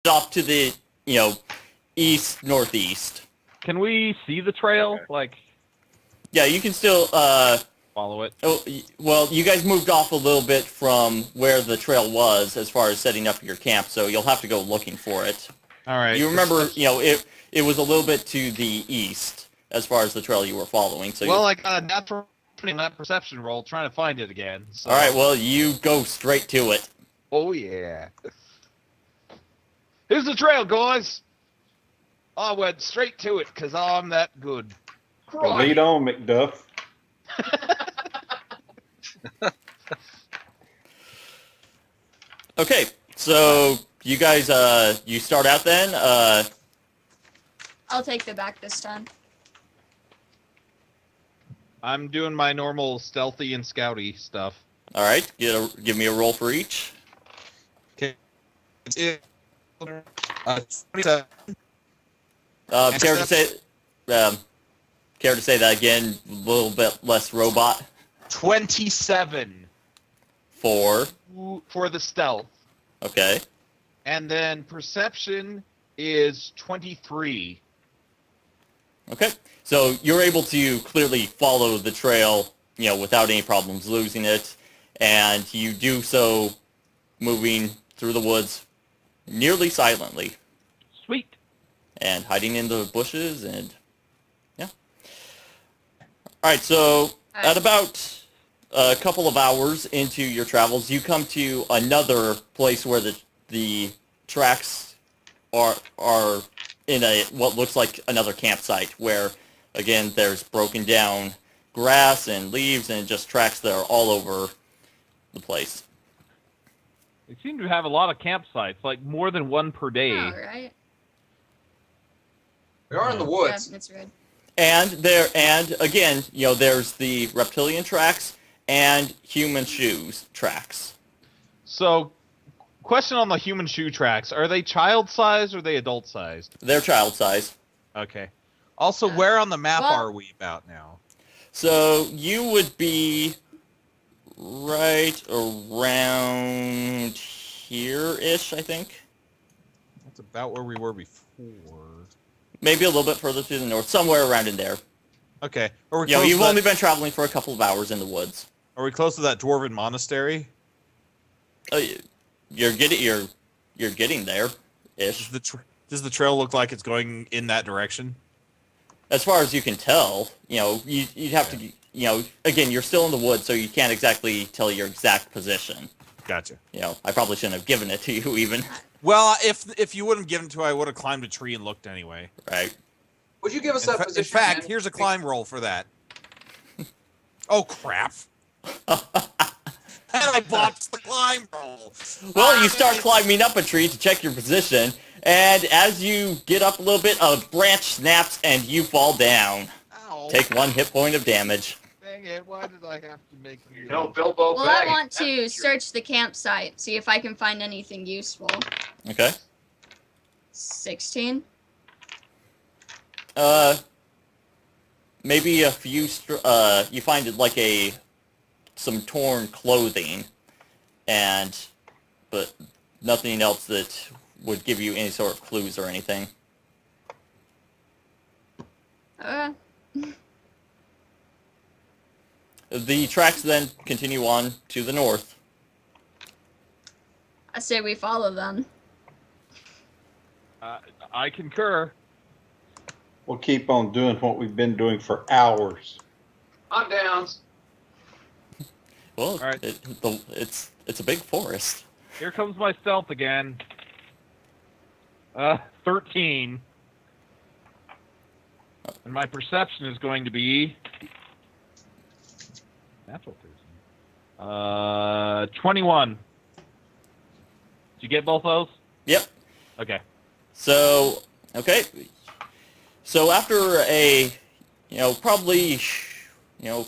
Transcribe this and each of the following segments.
off to the, east northeast. Can we see the trail? Okay. Like, Yeah, you can still. follow it? Well, you guys moved off a little bit from where the trail was as far as setting up your camp, so you'll have to go looking for it. All right. You remember, it was a little bit to the east as far as the trail you were following. So Well, I got a natural that perception roll trying to find it again. So. all right, well, you go straight to it. Oh, yeah. Here's the trail, guys. I went straight to it because I'm that good. Well, lead on, McDuff. Okay, so you guys, you start out then. I'll take the back this time. I'm doing my normal stealthy and scouty stuff. All right, give me a roll for each. Okay. 27. Care to say, care to say that again? A little bit less robot. 27. For For the stealth. okay. And then perception is 23. Okay, so you're able to clearly follow the trail, without any problems losing it, and you do so moving through the woods nearly silently Sweet. and hiding in the bushes and, yeah. All right, so at about a couple of hours into your travels, you come to another place where the tracks are in what looks like another campsite where, again, there's broken down grass and leaves and just tracks that are all over the place. They seem to have a lot of campsites, like more than one per day. All right. We are in the woods. Yeah, it's red. And again, there's the reptilian tracks and human shoes tracks. So, question on the human shoe tracks. Are they child-sized or are they adult-sized? They're child size. Okay. Also, where on the map Well- are we about now? So you would be right around here-ish, I think. That's about where we were before. Maybe a little bit further to the north, somewhere around in there. Okay. Are we close You've to only that, been traveling for a couple of hours in the woods. Are we close to that dwarven monastery? You're getting there-ish. Does the trail look like it's going in that direction? As far as you can tell, you'd have to, again, you're still in the woods, so you can't exactly tell your exact position. Gotcha. I probably shouldn't have given it to you even. Well, if you wouldn't have given it to, I would have climbed a tree and looked anyway. Right. Would you give us In, that in position? fact, man? here's a climb roll for that. Oh crap! And I botched the climb roll. Well, you start climbing up a tree to check your position, and as you get up a little bit, a branch snaps and you fall down. Ow. Take 1 hit point of damage. Dang it, why did I have to make you... No, Bilbo Well, I Baggins. want to search the campsite, see if I can find anything useful. Okay. 16. Maybe a few. You find it like some torn clothing, but nothing else that would give you any sort of clues or anything. The tracks then continue on to the north. I say we follow them. I concur. We'll keep on doing what we've been doing for hours. I'm down. Well, All right. it's a big forest. Here comes my stealth again. 13. And my perception is going to be... Natural 13. 21. Did you get both those? Yep. Okay. So, okay. So after probably, 4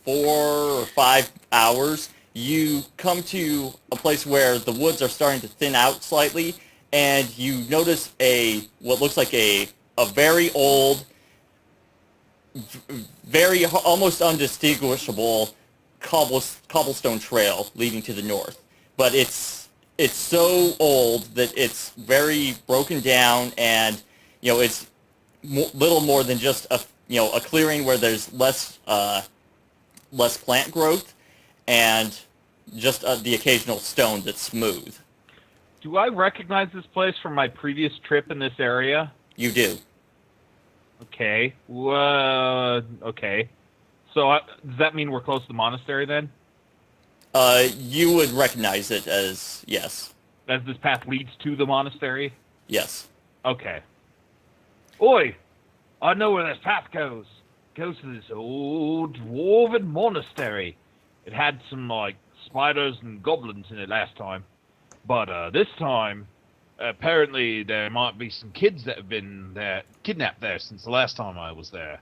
or 5 hours, you come to a place where the woods are starting to thin out slightly, and you notice what looks like a very old, very almost undistinguishable cobblestone trail leading to the north. But it's it's so old that it's very broken down, and it's little more than just a clearing where there's less plant growth, and just the occasional stone that's smooth. Do I recognize this place from my previous trip in this area? You do. Okay. Okay. So does that mean we're close to the monastery then? You would recognize it as yes. As this path leads to the monastery? Yes. Okay. Oi! I know where this path goes. It goes to this old dwarven monastery. It had some, like, spiders and goblins in it last time. But this time, apparently there might be some kids that have been kidnapped there since the last time I was there.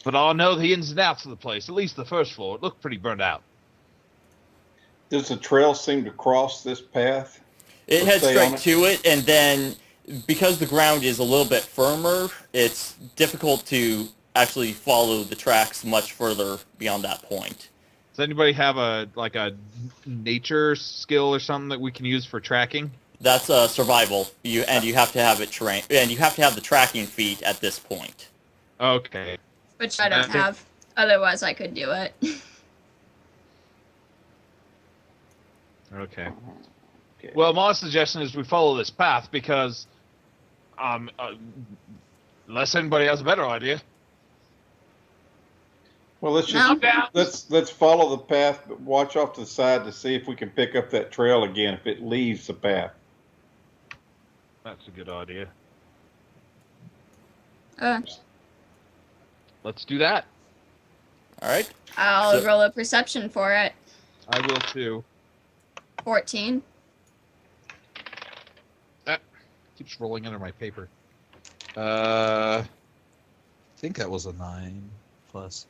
But I know the ins and outs of the place, at least the first floor. It looked pretty burned out. Does the trail seem to cross this path? It Or heads stay on straight it? to it, and then because the ground is a little bit firmer, it's difficult to actually follow the tracks much further beyond that point. Does anybody have a nature skill or something that we can use for tracking? That's survival. You have to have it trained, and you have to have the tracking feat at this point. Okay. Which I don't have. Otherwise, I could do it. Okay. Okay. Well, my suggestion is we follow this path because, unless anybody has a better idea. Well, let's No. just let's follow the path, but watch off to the side to see if we can pick up that trail again if it leaves the path. That's a good idea. Let's do that. All right. I'll So- roll a perception for it. I will too. 14. Keeps rolling under my paper. I think that was a 9 plus.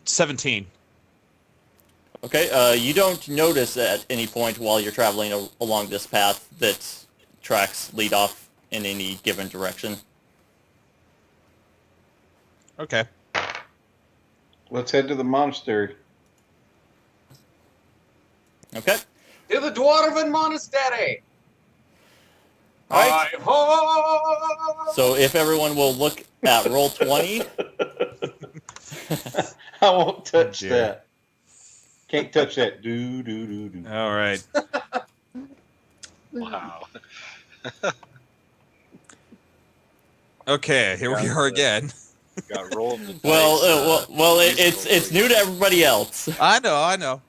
17. Okay. You don't notice at any point while you're traveling along this path that tracks lead off in any given direction. Okay. Let's head to the monastery. Okay. To the Dwarven Monastery! All right. Hi-ho! So if everyone will look at roll 20. I won't touch dear. that. Can't touch that. Do. All right. Wow. Okay, here we are again. Got rolled in the Well, dice, it's new to everybody else. I know.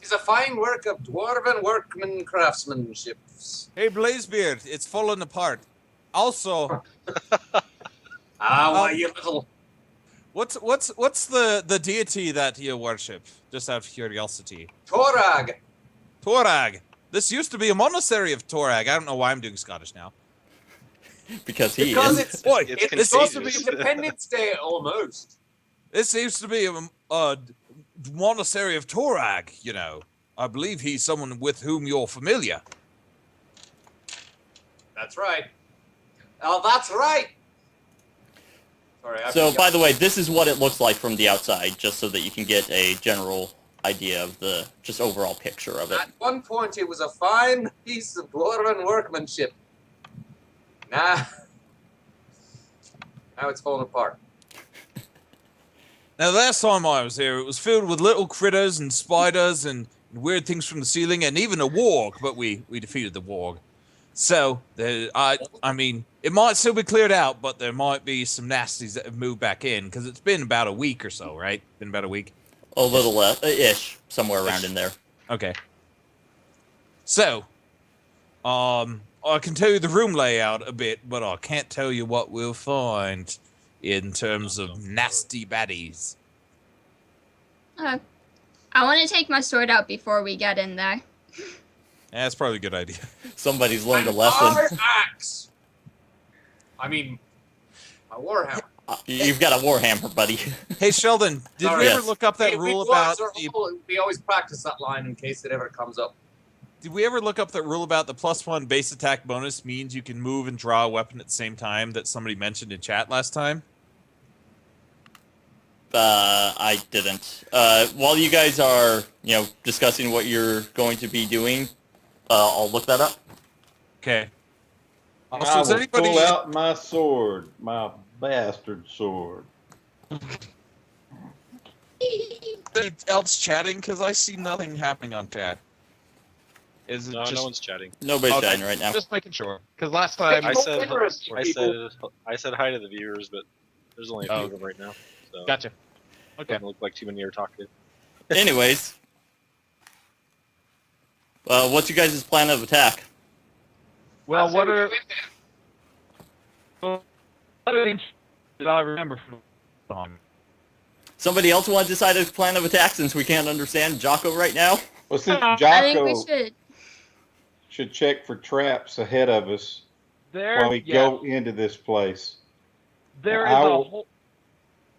Tis a fine work of Dwarven workman craftsmanship. Hey, Blazebeard, it's falling apart. Also, Why, you little... what's the deity that you worship? Just out of curiosity. Torag! Torag. This used to be a monastery of Torag. I don't know why I'm doing Scottish now. Because he Because is. it's, Boy, it's supposed to be Independence Day, almost. This seems to be a monastery of Torag, you know. I believe he's someone with whom you're familiar. That's right. Oh, that's right! Sorry, I So, forgot. by the way, this is what it looks like from the outside, just so that you can get a general idea of the just overall picture of it. At one point, it was a fine piece of Dwarven workmanship. Now it's falling apart. Now, the last time I was here, it was filled with little critters and spiders and weird things from the ceiling and even a warg, but we defeated the warg. So, I mean, it might still be cleared out, but there might be some nasties that have moved back in, because it's been about a week or so, right? Been about a week? A little less, ish, somewhere around in there. Okay. So, I can tell you the room layout a bit, but I can't tell you what we'll find in terms of nasty baddies. I want to take my sword out before we get in there. Yeah, that's probably a good idea. Somebody's learned a An lesson. Our axe! I mean, my warhammer. You've got a warhammer, buddy. Hey, Sheldon, did Sorry. we ever Yes. look up that We rule dwarves about are the... we always practice that line in case it ever comes up. Did we ever look up that rule about the +1 base attack bonus means you can move and draw a weapon at the same time that somebody mentioned in chat last time? I didn't. While you guys are, discussing what you're going to be doing, I'll look that up. Okay. I So is will anybody pull out my sword, my bastard sword. else chatting? Because I see nothing happening on chat. Is it No, just no one's chatting. Nobody's Okay. chatting right now. just making sure? Because last time I said Interesting I people. said hi to the viewers, but there's only a few Oh. of them right now. So Gotcha. Okay. doesn't look like too many are talking. Anyways, what's your guys' plan of attack? Well, what are things that I remember from the song? Somebody else want to decide a plan of attack since we can't understand Jocko right now? Well, since I think we Jocko should. check for traps ahead of us while we go into this place, There is I a will- whole.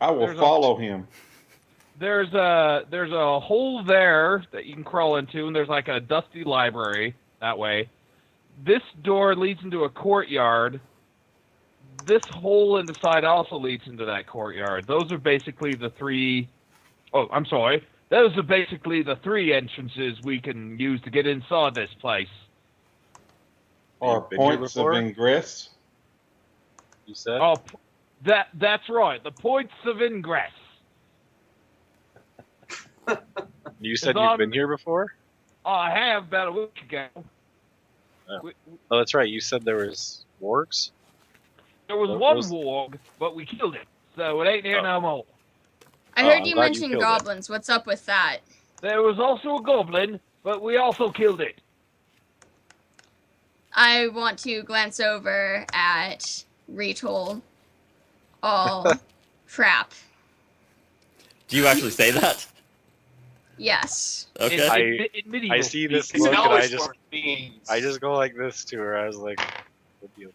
I will There's a- follow him. There's a hole there that you can crawl into, and there's like a dusty library that way. This door leads into a courtyard. This hole in the side also leads into that courtyard. Those are basically the three. Oh, I'm sorry. Those are basically the three entrances we can use to get inside this place. Or You've been here points of before? ingress. You said? Oh, that's right. The points of ingress. You said It's on- you've been here before? I have about a week ago. Oh. Oh, that's right. You said there was wargs? There was What one was- warg, but we killed it, so it ain't here Oh. no more. I Oh, heard I'm you glad you mention killed it. goblins. What's up with that? There was also a goblin, but we also killed it. I want to glance over at Retool. All crap. Do you actually say that? Yes. Okay. In medieval I see this speak. look and I Knowledge just for beings. I just go like this to her. I was like, good deal.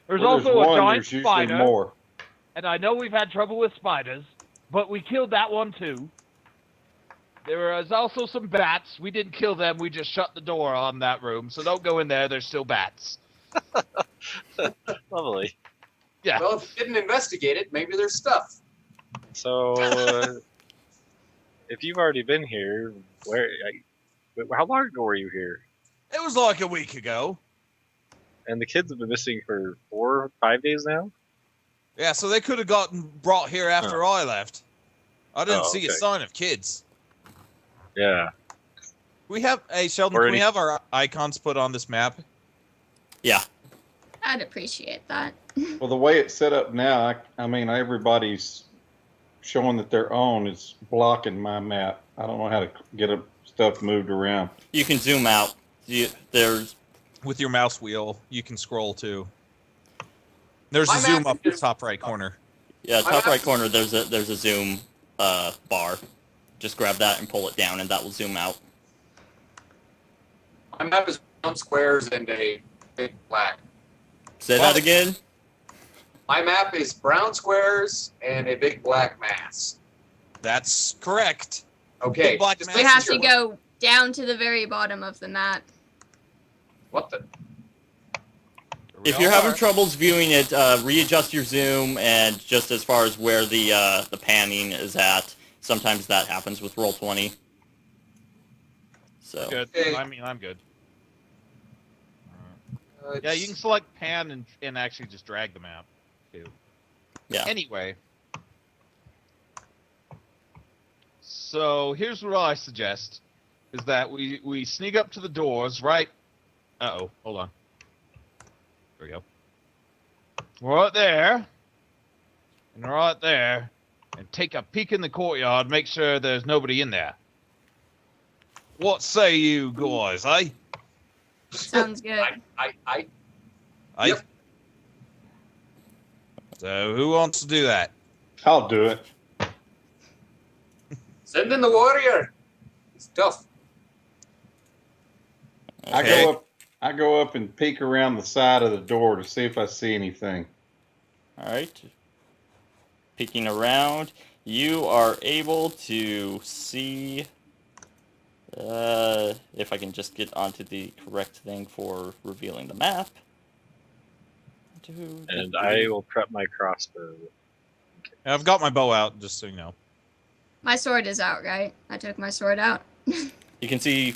There's Where also a one, giant there's usually spider, more. and I know we've had trouble with spiders, but we killed that one too. There was also some bats. We didn't kill them. We just shut the door on that room, so don't go in there. There's still bats. Lovely. Yeah. Well, if you didn't investigate it, maybe there's stuff. So, if you've already been here, how long ago were you here? it was like a week ago. And the kids have been missing for 4 or 5 days now? Yeah, so they could have gotten brought here after I left. I didn't Oh, see a okay. sign of kids. Yeah. We have, hey Sheldon, Or can we any- have our icons put on this map? Yeah. I'd appreciate that. Well, the way it's set up now, I mean, everybody's showing that their own is blocking my map. I don't know how to get stuff moved around. You can zoom out. There's With your mouse wheel, you can scroll too. There's My a zoom map up in the is- top right corner. top right corner. There's a zoom bar. Just grab that and pull it down, and that will zoom out. My map is round squares and a big black. Say that again. My map is brown squares and a big black mass. That's correct. Okay. Big black just mass. We making have to sure. go down to the very bottom of the map. What the? We If you're all having are. troubles viewing it, readjust your zoom, and just as far as where the panning is at, sometimes that happens with Roll20. So Good. Okay. I mean, I'm good. Yeah, It's- you can select pan and actually just drag the map too. yeah. Anyway, so here's what I suggest: is that we sneak up to the doors, right? Uh-oh, hold on. There we go. Right there, and right there, and take a peek in the courtyard. Make sure there's nobody in there. What say you guys, eh? Sounds good. I Eh? Yep. So who wants to do that? I'll do it. send in the warrior. It's tough. Okay. I go up and peek around the side of the door to see if I see anything. All right. Peeking around, you are able to see. If I can just get onto the correct thing for revealing the map. And I will prep my crossbow. I've got my bow out, just so you know. My sword is out, right? I took my sword out. You can see